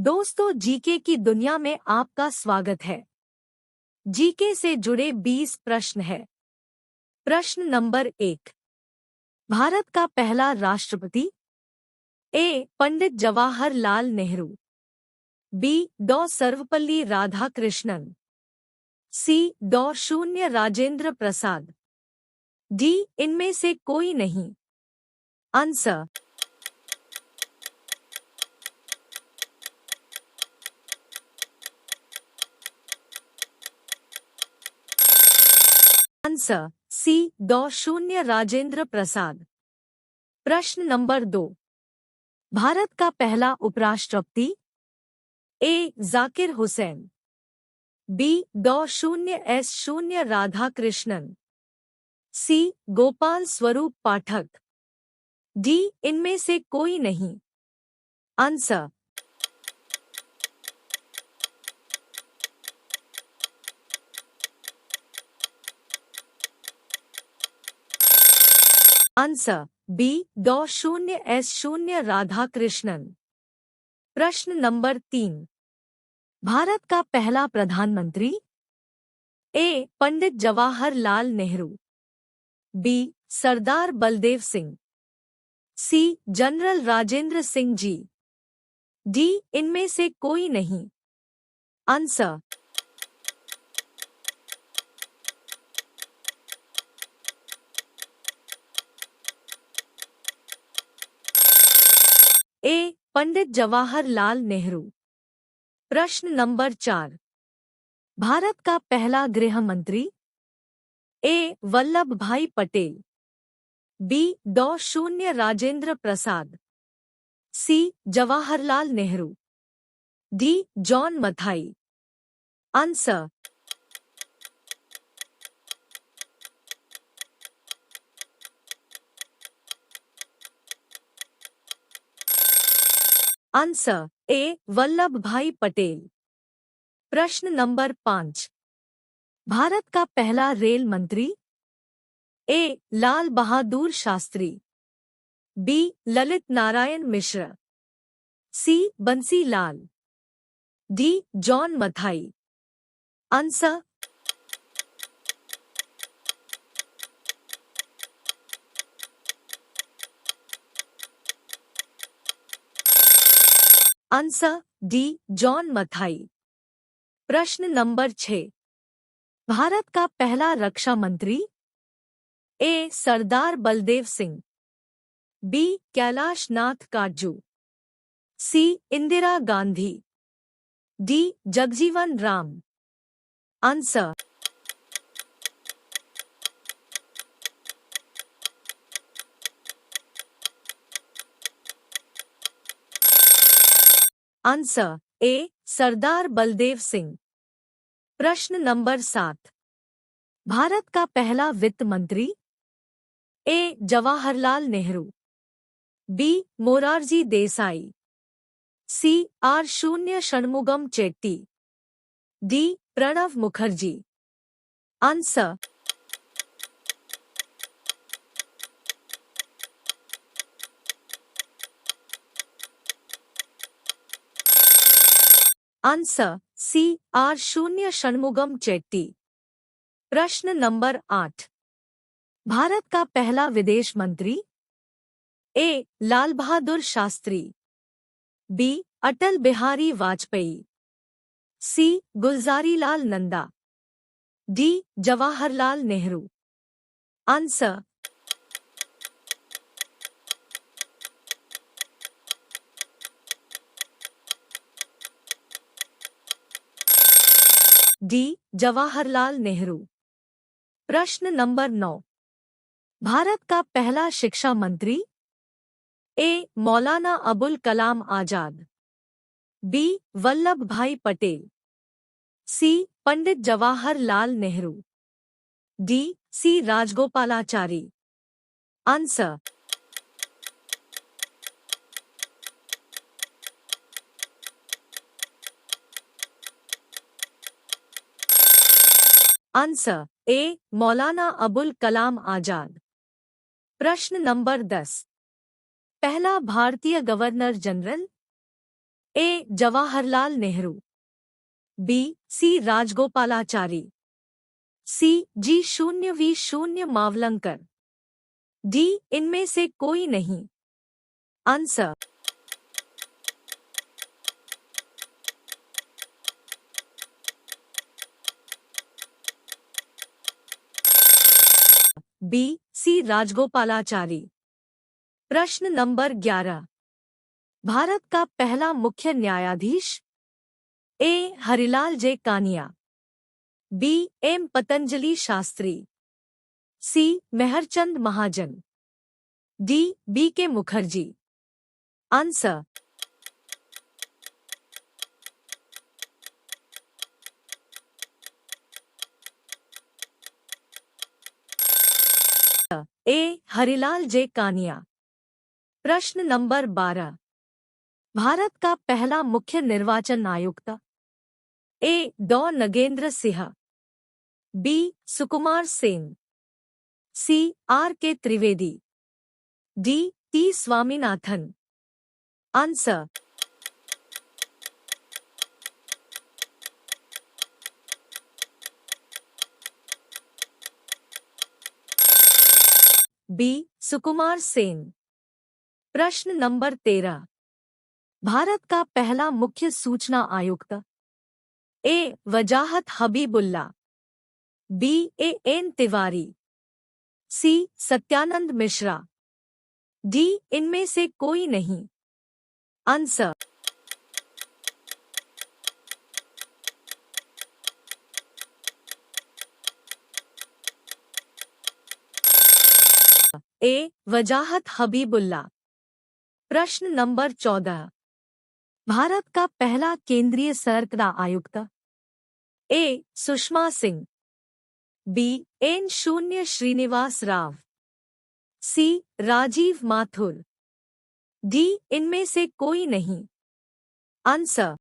दोस्तों, जीके की दुनिया में आपका स्वागत है। जीके से जुड़े 20 प्रश्न है। प्रश्न नंबर 1। भारत का पहला राष्ट्रपति? ए पंडित जवाहरलाल नेहरू, बी डॉ सर्वपल्ली राधाकृष्णन, सी डॉ शून्य राजेंद्र प्रसाद, डी इनमें से कोई नहीं। आंसर। आंसर सी डॉ शून्य राजेंद्र प्रसाद। प्रश्न नंबर 2। भारत का पहला उपराष्ट्रपति? ए जाकिर हुसैन, बी डॉ शून्य एस शून्य राधाकृष्णन, सी गोपाल स्वरूप पाठक, डी इनमें से कोई नहीं। आंसर। आंसर बी डॉ शून्य एस शून्य राधाकृष्णन। प्रश्न नंबर 3। भारत का पहला प्रधानमंत्री? ए पंडित जवाहरलाल नेहरू, बी सरदार बलदेव सिंह, सी जनरल राजेंद्र सिंह जी, डी इनमें से कोई नहीं। आंसर। ए पंडित जवाहरलाल नेहरू। प्रश्न नंबर 4। भारत का पहला गृह मंत्री? ए वल्लभ भाई पटेल, बी डॉ शून्य Rajendra Prasad, C Jawaharlal Nehru, D John Mathai. Answer. Answer A Vallabh Bhai Patel. प्रश्न नंबर 5। भारत का पहला रेल मंत्री? A Lal Bahadur Shastri, B Lalit Narayan Mishra, C Bansi Lal, D John Mathai. Answer. Answer D John Mathai. प्रश्न नंबर 6। भारत का पहला रक्षा मंत्री? A Sardar Baldev Singh, B Kailash Nath Katju, C Indira Gandhi, D Jagjivan Ram. Answer. Answer A Sardar Baldev Singh. प्रश्न नंबर 7। भारत का पहला वित्त मंत्री? A Jawaharlal Nehru, B Morarji Desai, C R शून्य Shanmugam Chetty, D Pranab Mukherjee. Answer. Answer C R शून्य षणमुगम चेट्टी। प्रश्न नंबर 8। भारत का पहला विदेश मंत्री? A Lal Bahadur Shastri, B Atal Bihari Vajpayee, C Gulzarilal Nanda, D Jawaharlal Nehru. Answer. D Jawaharlal Nehru. प्रश्न नंबर 9। भारत का पहला शिक्षा मंत्री? A Maulana Abul Kalam Azad, B Vallabh Bhai Patel, C Pandit Jawaharlal Nehru, D C Rajagopalachari. Answer. Answer A Maulana Abul Kalam Azad. प्रश्न नंबर 10। पहला भारतीय governor general? A Jawaharlal Nehru, B C Rajagopalachari, C G0V0 Mavalankar, D इनमें से कोई नहीं। Answer B C Rajagopalachari. प्रश्न नंबर 11। भारत का पहला मुख्य न्यायाधीश? A Harilal J Kania, B M Patanjali Shastri, C Mehr Chand Mahajan, D B के Mukherjee. Answer A Harilal J Kania. प्रश्न नंबर 12। भारत का पहला मुख्य निर्वाचन आयुक्त? ए डॉ Nagendra Singh, B Sukumar Sen, C R K Trivedi, D T Swaminathan. Answer B Sukumar Sen. प्रश्न नंबर 13। भारत का पहला मुख्य सूचना आयुक्त? ए वजाहत Habibullah, B A N Tiwari, C Satyanand Mishra, D इनमें से कोई नहीं। आंसर ए वजाहत हबीबुल्ला। प्रश्न नंबर 14। भारत का पहला केंद्रीय संरक्षण आयुक्त? ए सुषमा सिंह, बी एन शून्य श्रीनिवास राव, सी राजीव माथुर, डी इनमें से कोई नहीं। आंसर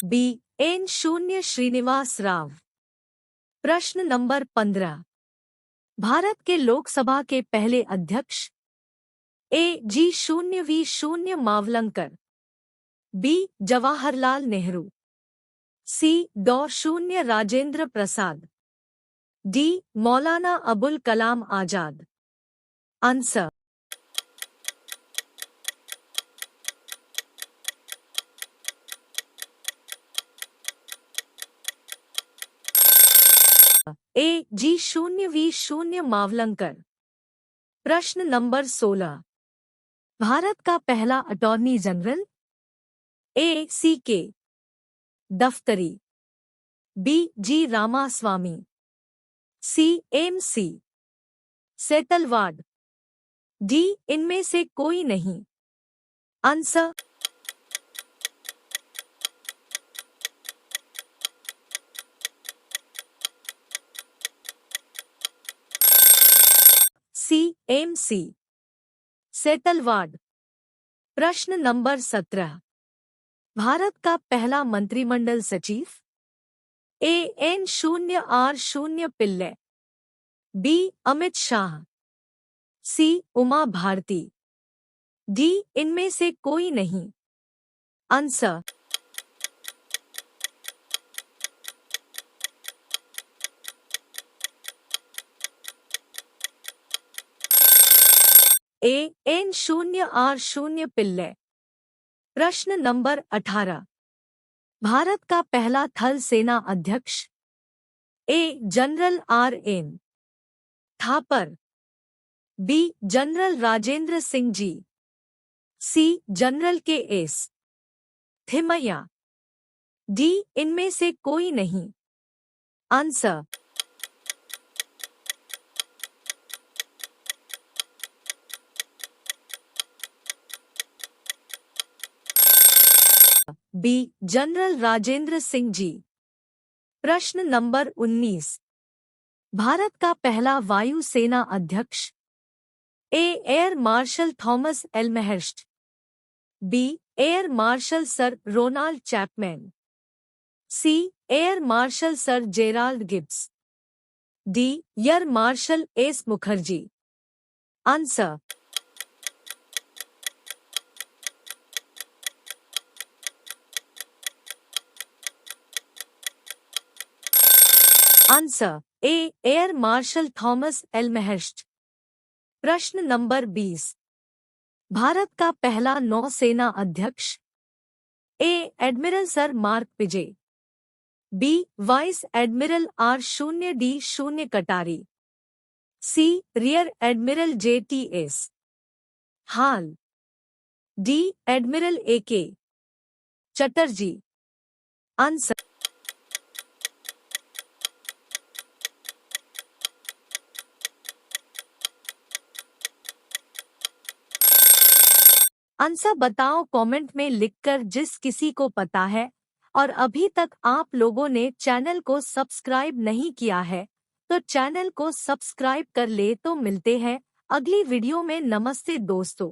बी एन शून्य श्रीनिवास राव। प्रश्न नंबर 15। भारत के लोकसभा के पहले अध्यक्ष? A G0V0 Mavalankar, B Jawaharlal Nehru, C डॉ शून्य Rajendra Prasad, D Maulana Abul Kalam Azad. Answer A G0V0 Mavalankar. प्रश्न नंबर 16। भारत का पहला अटॉर्नी जनरल? ए C K Daftari, B G Ramaswami, C M C Setalvad, D इनमें से कोई नहीं। Answer C M C Setalvad. प्रश्न नंबर 17। भारत का पहला मंत्रिमंडल सचिव? ए एन शून्य आर शून्य पिल्ले, बी अमित शाह, सी उमा भारती, डी इनमें से कोई नहीं। आंसर ए एन शून्य आर शून्य पिल्ले। प्रश्न नंबर 18। भारत का पहला थल सेना अध्यक्ष? A general R N Thapar, B general Rajendra Singh ji, C general K S Thimayya, D इनमें से कोई नहीं। Answer B general Rajendra Singh ji. प्रश्न नंबर 19। भारत का पहला वायु सेना अध्यक्ष? A air marshal Thomas Elmhirst, B air marshal sir Ronald Chapman, C air marshal sir Gerald Gibbs, D air marshal S Mukherjee. Answer. Answer A air marshal Thomas Elmhirst. प्रश्न number 20। Bharat का पहला नौसेना अध्यक्ष। A admiral sir Mark Pizey. B vice admiral R0D0 Katari. C rear admiral JTS Hall. D admiral AK Chatterjee. Answer. Answer बताओ comment में लिखकर जिस किसी को पता है। और अभी तक आप लोगों ने चैनल को सब्सक्राइब नहीं किया है तो चैनल को सब्सक्राइब कर ले। तो मिलते हैं अगली वीडियो में। नमस्ते दोस्तों।